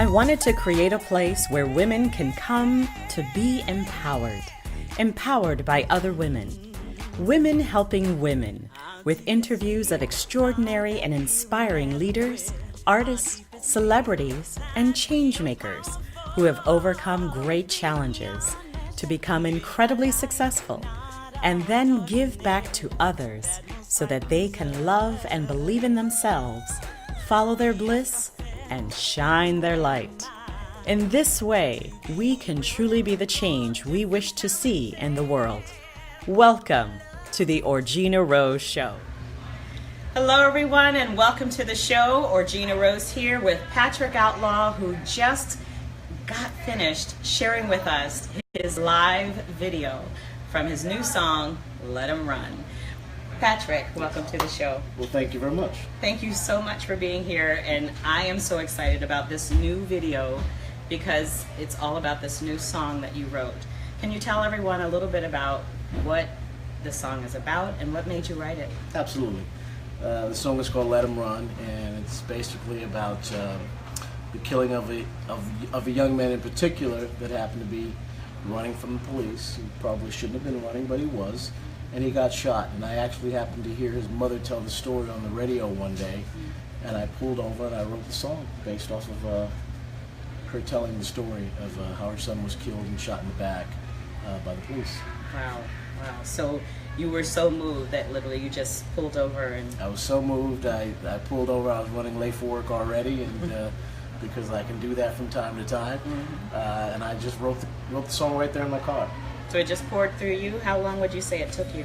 I wanted to create a place where women can come to be empowered, empowered by other women. Women helping women, with interviews of extraordinary and inspiring leaders, artists, celebrities, and change makers who have overcome great challenges to become incredibly successful and then give back to others so that they can love and believe in themselves, follow their bliss, and shine their light. In this way, we can truly be the change we wish to see in the world. Welcome to the Orgena Rose Show. Hello everyone and welcome to the show. Orgena Rose here with Patrick Outlaw, who just got finished sharing with us his live video from his new song, Let 'Em Run. Patrick, welcome to the show. Well, thank you very much. Thank you so much for being here, and I am so excited about this new video because it's all about this new song that you wrote. Can you tell everyone a little bit about what the song is about and what made you write it? Absolutely. The song is called Let 'Em Run, and it's basically about the killing of a young man in particular that happened to be running from the police. He probably shouldn't have been running, but he was. And he got shot, and I actually happened to hear his mother tell the story on the radio one day, and I pulled over and I wrote the song based off of her telling the story of how her son was killed and shot in the back by the police. Wow, wow. So you were so moved that literally you just pulled over and... I was so moved, I pulled over. I was running late for work already, and because I can do that from time to time, and I just wrote the song right there in my car. So it just poured through you? How long would you say it took you?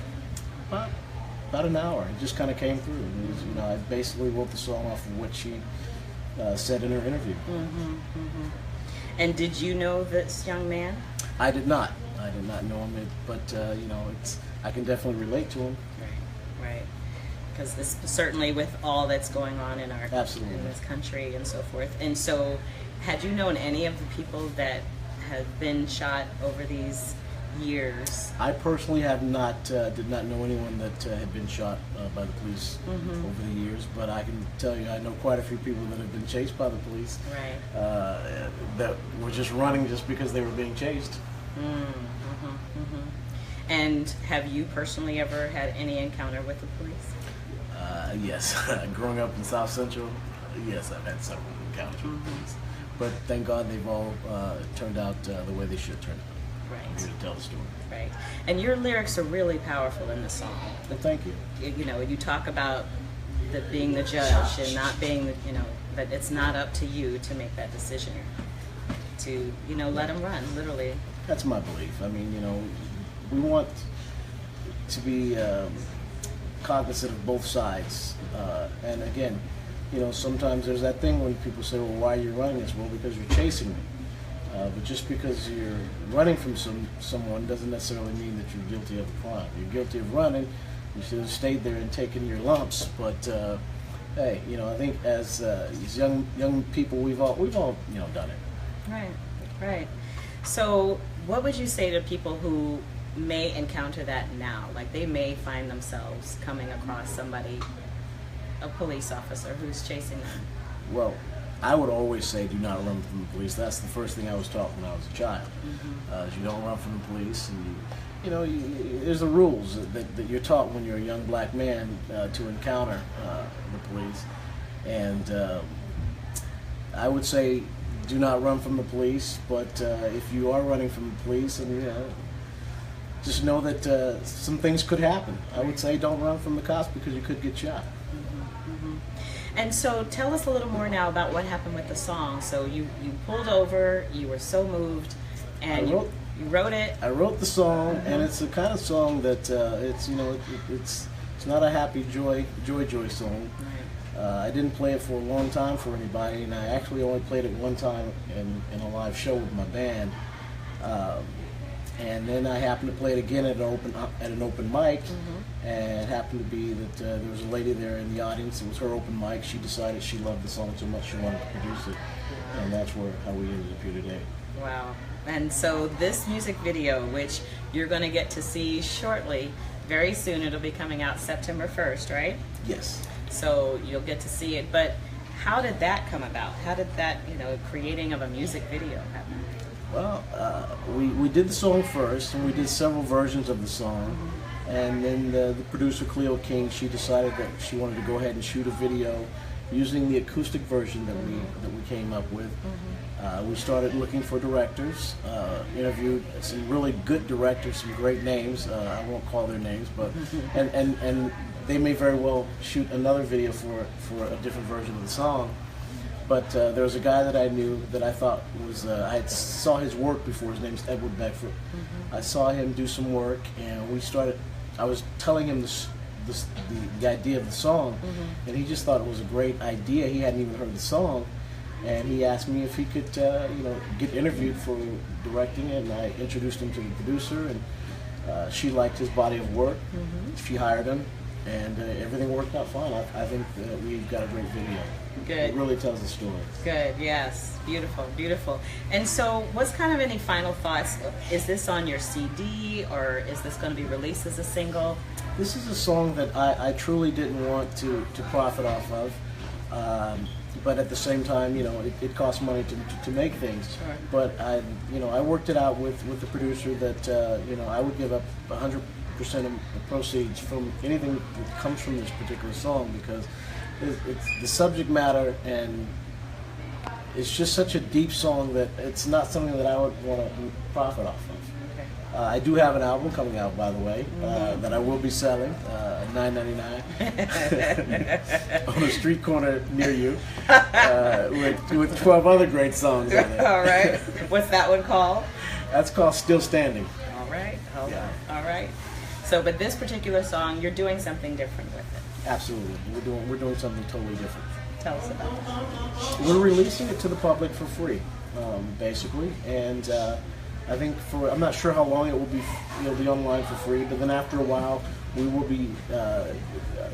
About an hour. It just kind of came through. It was, I basically wrote the song off of what she said in her interview. And did you know this young man? I did not. I did not know him, but I can definitely relate to him. Right. Because this certainly with all that's going on in our in this country and so forth. And so, had you known any of the people that have been shot over these years? I personally have not, did not know anyone that had been shot by the police over the years, but I can tell you I know quite a few people that have been chased by the police, that were just running just because they were being chased. And have you personally ever had any encounter with the police? Yes, growing up in South Central, yes, I've had several encounters with the police, but thank God they've all turned out the way they should turn out. Right. I'm here to tell the story. Right. And your lyrics are really powerful in the song. Well, thank you. You talk about being the judge and not being, but it's not up to you to make that decision to, let them run, literally. That's my belief. I mean, we want to be cognizant of both sides. And again, sometimes there's that thing when people say, well, why are you running this? Well, because you're chasing me. But just because you're running from someone doesn't necessarily mean that you're guilty of a crime. You're guilty of running. You should have stayed there and taken your lumps. But hey, I think as young people, we've all done it. Right. So, what would you say to people who may encounter that now? Like they may find themselves coming across a police officer who's chasing them. Well, I would always say do not run from the police. That's the first thing I was taught when I was a child. You don't run from the police, and there's the rules that you're taught when you're a young black man to encounter the police. And I would say do not run from the police, but if you are running from the police, and just know that some things could happen. I would say don't run from the cops because you could get shot. And so tell us a little more now about what happened with the song. So you pulled over, you were so moved, and you wrote it. I wrote the song, and it's the kind of song that it's not a happy joy song. I didn't play it for a long time for anybody, and I actually only played it one time in a live show with my band. And then I happened to play it again at an open mic, and it happened to be that there was a lady there in the audience. It was her open mic. She decided she loved the song so much she wanted to produce it, and that's how we ended up here today. Wow. And so this music video, which you're going to get to see shortly, very soon, it'll be coming out September 1st, right? Yes. So you'll get to see it. But How did that come about? How did that, creating of a music video happen? Well, we did the song first, and we did several versions of the song. And then the producer Cleo King, she decided that she wanted to go ahead and shoot a video using the acoustic version that we came up with. We started looking for directors, interviewed some really good directors, some great names. I won't call their names, but and they may very well shoot another video for a different version of the song. But there was a guy that I knew that I thought was, I saw his work before. His name's Edward Beckford. I saw him do some work, and I was telling him the idea of the song, and he just thought it was a great idea. He hadn't even heard the song, and he asked me if he could, get interviewed for directing it, and I introduced him to the producer, and she liked his body of work. She hired him, and everything worked out fine. I think that we've got a great video. Good. It really tells the story. Good, yes. Beautiful, beautiful. And so what's kind of any final thoughts? Is this on your CD, or is this going to be released as a single? This is a song that I truly didn't want to profit off of. But at the same time, it costs money to make things. Sure. But I worked it out with the producer that, I would give up 100% of the proceeds from anything that comes from this particular song, because it's the subject matter, and it's just such a deep song that it's not something that I would want to profit off of. Okay. I do have an album coming out, by the way, that I will be selling at $9.99 on a street corner near you, with 12 other great songs on it. All right. What's that one called? That's called Still Standing. All right. Hold Yeah. on. All right. So, but this particular song, you're doing something different with it. Absolutely. We're doing something totally different. Tell us about it. We're releasing it to the public for free, basically, and I think I'm not sure how long it will be. It'll be online for free, but then after a while, we will be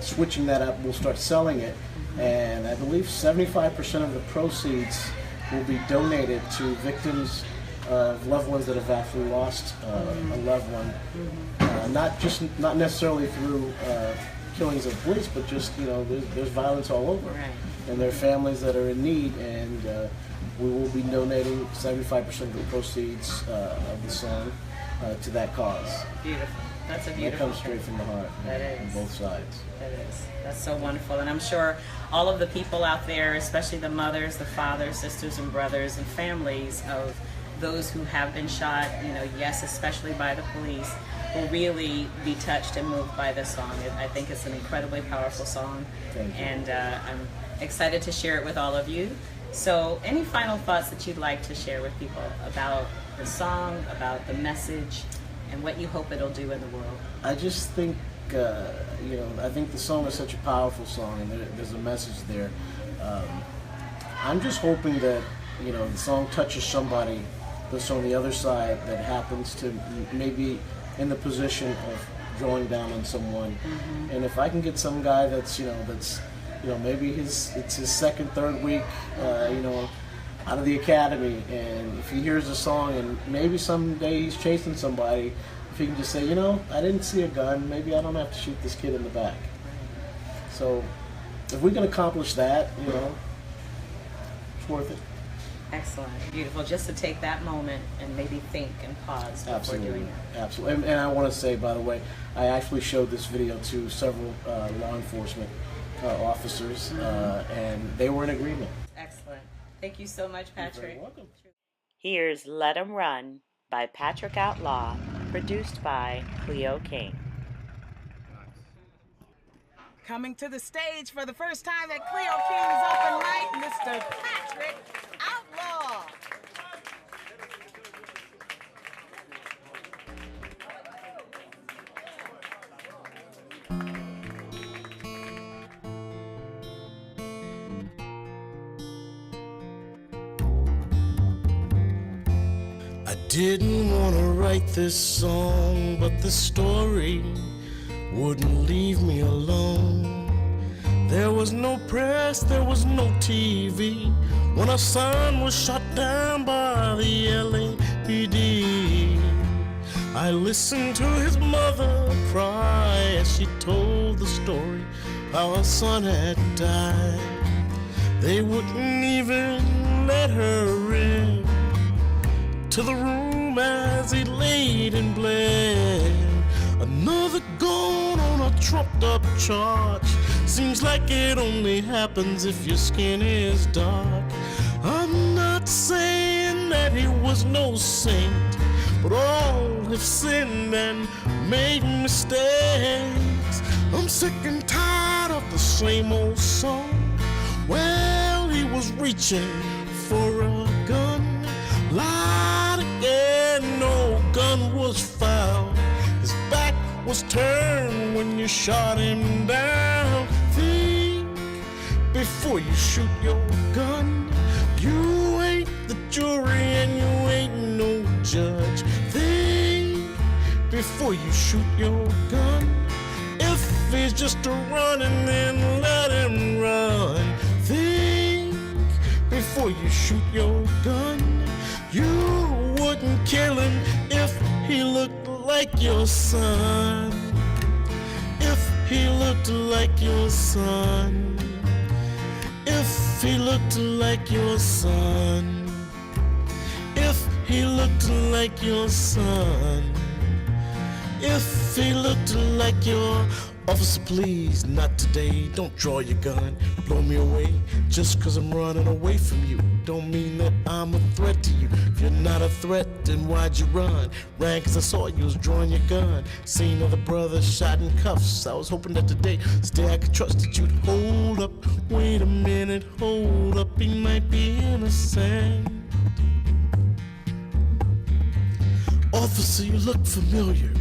switching that up. We'll start selling it, and I believe 75% of the proceeds will be donated to victims of loved ones that have actually lost a loved one, not necessarily through killings of police, but just there's violence all over, Right. and there are families that are in need, and we will be donating 75% of the proceeds of the song to that cause. Beautiful. That's a That beautiful comes straight from the heart, That on is. both sides. That is. That's so wonderful. And I'm sure all of the people out there, especially the mothers, the fathers, sisters, and brothers, and families of those who have been shot, yes, especially by the police, will really be touched and moved by this song. I think it's an incredibly powerful song. Thank you. And I'm excited to share it with all of you. So any final thoughts that you'd like to share with people about the song, about the message, and what you hope it'll do in the world? I just think, I think the song is such a powerful song, and there's a message there. I'm just hoping that, the song touches somebody that's on the other side that happens to maybe in the position of drawing down on someone. And if I can get some guy that's maybe it's his second, third week, out of the academy, and if he hears the song and maybe someday he's chasing somebody, if he can just say, I didn't see a gun, maybe I don't have to shoot this kid in the back. So if we can accomplish that, it's worth it. Excellent. Beautiful. Just to take that moment and maybe think and pause before doing it. Absolutely. And I want to say, by the way, I actually showed this video to several law enforcement officers, and they were in agreement. Excellent. Thank you so much, Patrick. You're very welcome. Here's Let 'Em Run by Patrick Outlaw, produced by Cleo King. Coming to the stage for the first time at Cleo King's open mic, Mr. Patrick Outlaw. I didn't want to write this song, but the story wouldn't leave me alone. There was no press, there was no TV when our son was shot down by the LAPD. I listened to his mother cry as she told the story how her son had died. They wouldn't even let her in to the room as he laid and bled. Another gone on a trumped up charge. Seems like it only happens if your skin is dark. I'm not saying that he was no saint, but all have sinned and made mistakes. I'm sick and tired of the same old song. Well, he was reaching for a gun. Lied again, no gun was found. His back was turned when you shot him down. Think before you shoot your gun. You ain't the jury and you ain't no judge. Think before you shoot your gun. If he's just a running, then let him run. Think before you shoot your gun. You wouldn't kill him if he looked like your son. If he looked like your son. If he looked like your son. If he looked like your son. If he looked like your officer, please, not today. Don't draw your gun, blow me away. Just 'cause I'm running away from you don't mean that I'm a threat to you. If you're not a threat, then why'd you run? Ran 'cause I saw you was drawing your gun. Seen other brothers shot in cuffs. I was hoping that today, I could trust that you'd hold up. Wait a minute, hold up, he might be innocent. Officer, you look familiar.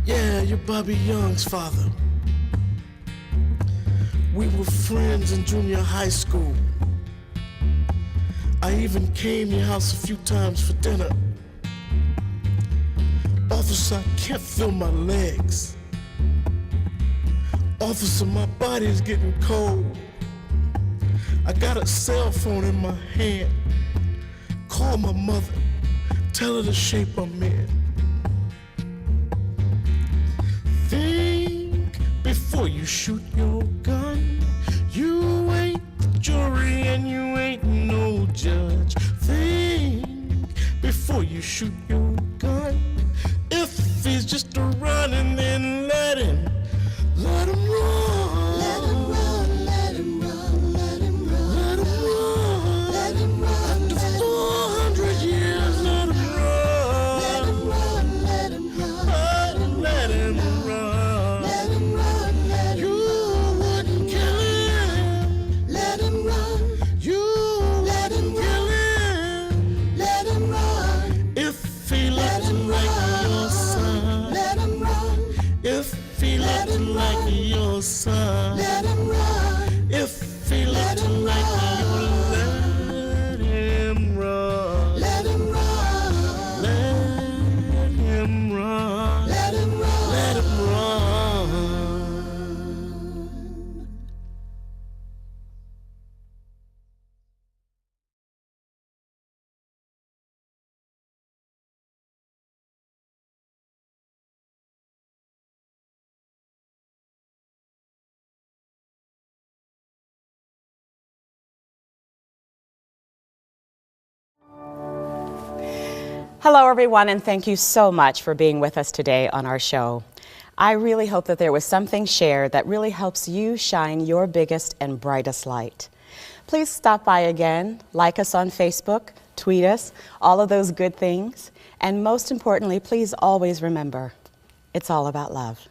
Yeah, you're Bobby Young's father. We were friends in junior high school. I even came to your house a few times for dinner. Officer, I can't feel my legs. Officer, my body is getting cold. I got a cell phone in my hand. Call my mother. Tell her the shape I'm in. Think before you shoot your gun. You ain't the jury and you ain't no judge. Think before you shoot your gun. If he's just a running, then let him run. Let him run, let him run, let him run, let him run, let him run. After 400 years, let him run. Let him run, let him run, let him run. Let him run, let him you wouldn't kill him. Let him run. You let him kill him. Let him run. If he looked like your son. Let him run. If he looked like your son. Let him run. If he looked like your, let him run. Let him run. Let him run. Let him run. Let him run. Hello, everyone, and thank you so much for being with us today on our show. I really hope that there was something shared that really helps you shine your biggest and brightest light. Please stop by again, like us on Facebook, tweet us, all of those good things. And most importantly, please always remember, it's all about love.